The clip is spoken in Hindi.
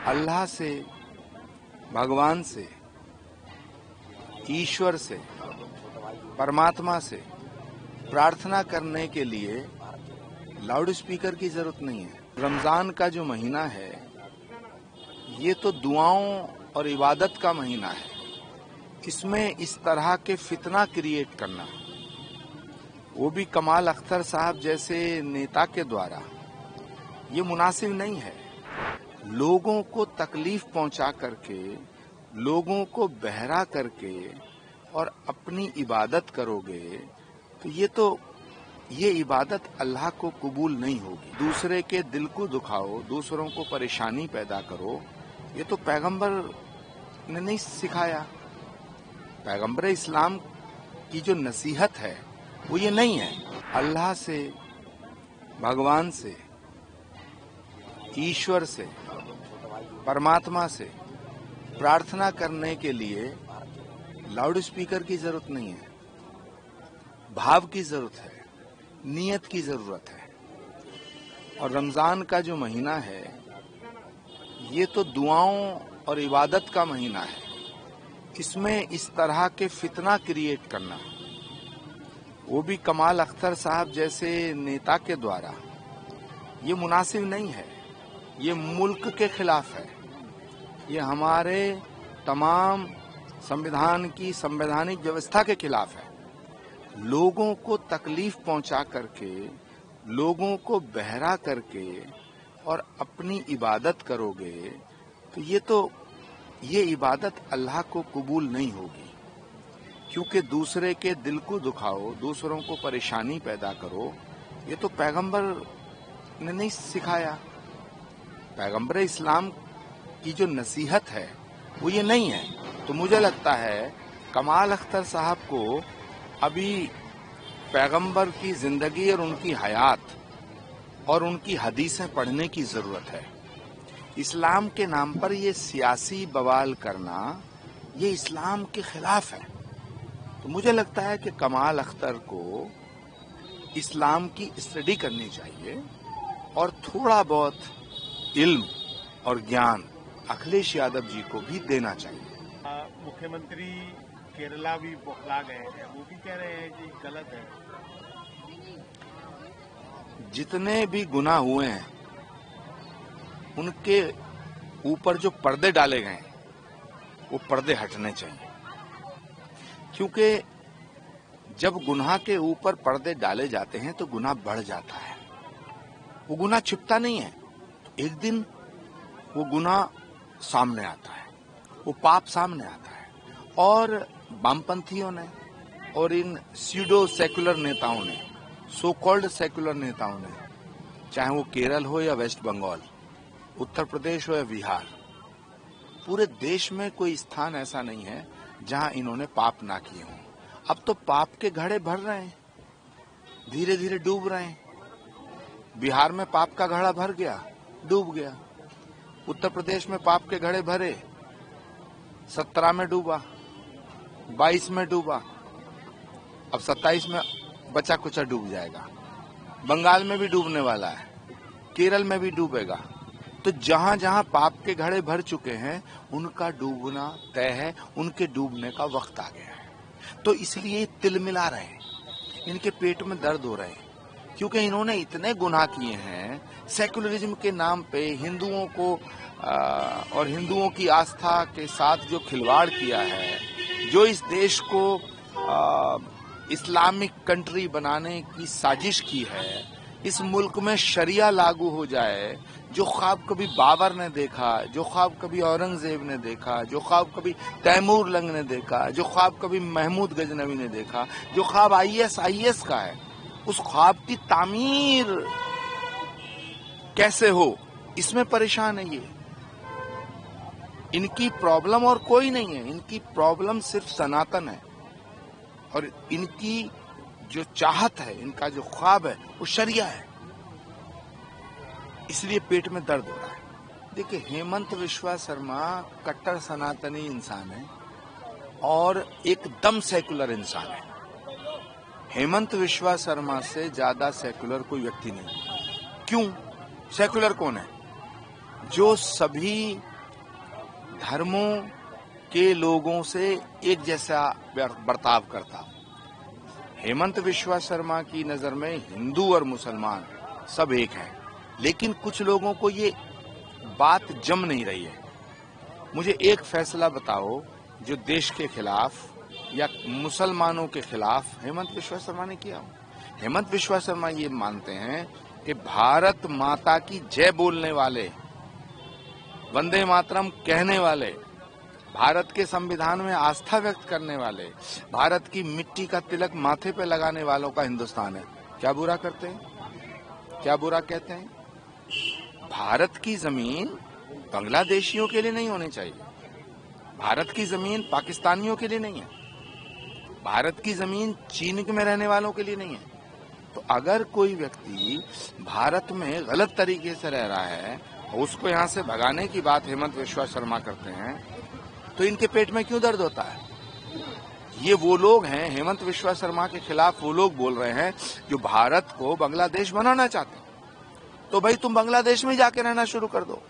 अल्लाह से, भगवान से, ईश्वर से, परमात्मा से प्रार्थना करने के लिए लाउड स्पीकर की जरूरत नहीं है। रमजान का जो महीना है ये तो दुआओं और इबादत का महीना है। इसमें इस तरह के फितना क्रिएट करना, वो भी कमाल अख्तर साहब जैसे नेता के द्वारा, ये मुनासिब नहीं है। लोगों को तकलीफ पहुंचा करके, लोगों को बहरा करके और अपनी इबादत करोगे तो ये इबादत अल्लाह को कबूल नहीं होगी। दूसरे के दिल को दुखाओ, दूसरों को परेशानी पैदा करो, ये तो पैगंबर ने नहीं सिखाया। पैगंबर इस्लाम की जो नसीहत है वो ये नहीं है। अल्लाह से, भगवान से, ईश्वर से, परमात्मा से प्रार्थना करने के लिए लाउड स्पीकर की जरूरत नहीं है। भाव की जरूरत है, नियत की जरूरत है। और रमजान का जो महीना है ये तो दुआओं और इबादत का महीना है। इसमें इस तरह के फितना क्रिएट करना, वो भी कमाल अख्तर साहब जैसे नेता के द्वारा, ये मुनासिब नहीं है। ये मुल्क के खिलाफ है। ये हमारे तमाम संविधान की संवैधानिक व्यवस्था के खिलाफ है। लोगों को तकलीफ पहुंचा करके, लोगों को बहरा करके और अपनी इबादत करोगे तो ये इबादत अल्लाह को कबूल नहीं होगी। क्योंकि दूसरे के दिल को दुखाओ, दूसरों को परेशानी पैदा करो, ये तो पैगंबर ने नहीं सिखाया। पैगंबर इस्लाम की जो नसीहत है वो ये नहीं है। तो मुझे लगता है कमाल अख्तर साहब को अभी पैगंबर की जिंदगी और उनकी हयात और उनकी हदीसें पढ़ने की जरूरत है। इस्लाम के नाम पर ये सियासी बवाल करना, ये इस्लाम के खिलाफ है। तो मुझे लगता है कि कमाल अख्तर को इस्लाम की स्टडी करनी चाहिए और थोड़ा बहुत इल्म और ज्ञान अखिलेश यादव जी को भी देना चाहिए। मुख्यमंत्री केरला भी बौखला गए हैं, वो भी कह रहे हैं कि गलत है। जितने भी गुनाह हुए हैं उनके ऊपर जो पर्दे डाले गए वो पर्दे हटने चाहिए। क्योंकि जब गुनाह के ऊपर पर्दे डाले जाते हैं तो गुनाह बढ़ जाता है। वो गुनाह छिपता नहीं है, एक दिन वो गुनाह सामने आता है, वो पाप सामने आता है। और वामपंथियों ने और इन स्यूडो सेकुलर नेताओं ने, सो कॉल्ड सेकुलर नेताओं ने, चाहे वो केरल हो या वेस्ट बंगाल, उत्तर प्रदेश हो या बिहार, पूरे देश में कोई स्थान ऐसा नहीं है जहां इन्होंने पाप ना किए हों। अब तो पाप के घड़े भर रहे हैं, धीरे धीरे डूब रहे हैं। बिहार में पाप का घड़ा भर गया, डूब गया। उत्तर प्रदेश में पाप के घड़े भरे, 17 में डूबा, 22 में डूबा, अब 27 में बचा कुचा डूब जाएगा। बंगाल में भी डूबने वाला है, केरल में भी डूबेगा। तो जहां जहां पाप के घड़े भर चुके हैं उनका डूबना तय है, उनके डूबने का वक्त आ गया है। तो इसलिए तिलमिला रहे हैं, इनके पेट में दर्द हो रहे हैं, क्योंकि इन्होंने इतने गुनाह किए हैं। सेकुलरिज्म के नाम पे हिंदुओं को और हिंदुओं की आस्था के साथ जो खिलवाड़ किया है, जो इस देश को इस्लामिक कंट्री बनाने की साजिश की है, इस मुल्क में शरिया लागू हो जाए, जो ख्वाब कभी बाबर ने देखा, जो ख्वाब कभी औरंगजेब ने देखा, जो ख्वाब कभी तैमूर लंग ने देखा, जो ख्वाब कभी महमूद गजनवी ने देखा, जो ख्वाब आईएस का है, उस ख्वाब की तामीर कैसे हो, इसमें परेशान है ये। इनकी प्रॉब्लम और कोई नहीं है, इनकी प्रॉब्लम सिर्फ सनातन है। और इनकी जो चाहत है, इनका जो ख्वाब है, वो शरिया है। इसलिए पेट में दर्द हो रहा है। देखिए, हेमंत बिस्वा शर्मा कट्टर सनातनी इंसान है और एकदम सेकुलर इंसान है। हेमंत बिस्वा शर्मा से ज्यादा सेकुलर कोई व्यक्ति नहीं। क्यों? सेकुलर कौन है? जो सभी धर्मों के लोगों से एक जैसा बर्ताव करता हूं। हेमंत बिश्वा शर्मा की नजर में हिंदू और मुसलमान सब एक हैं, लेकिन कुछ लोगों को ये बात जम नहीं रही है। मुझे एक फैसला बताओ जो देश के खिलाफ या मुसलमानों के खिलाफ हेमंत बिश्वा शर्मा ने किया हो। हेमंत बिश्वा शर्मा ये मानते हैं कि भारत माता की जय बोलने वाले, वंदे मातरम कहने वाले, भारत के संविधान में आस्था व्यक्त करने वाले, भारत की मिट्टी का तिलक माथे पे लगाने वालों का हिंदुस्तान है। क्या बुरा करते हैं? क्या बुरा कहते हैं? भारत की जमीन बांग्लादेशियों के लिए नहीं होनी चाहिए। भारत की जमीन पाकिस्तानियों के लिए नहीं है। भारत की जमीन चीन में रहने वालों के लिए नहीं है। तो अगर कोई व्यक्ति भारत में गलत तरीके से रह रहा है, उसको यहां से भगाने की बात हेमंत बिश्वा शर्मा करते हैं, तो इनके पेट में क्यों दर्द होता है? ये वो लोग हैं, हेमंत बिश्वा शर्मा के खिलाफ वो लोग बोल रहे हैं जो भारत को बांग्लादेश बनाना चाहते हैं। तो भाई तुम बांग्लादेश में जाके रहना शुरू कर दो।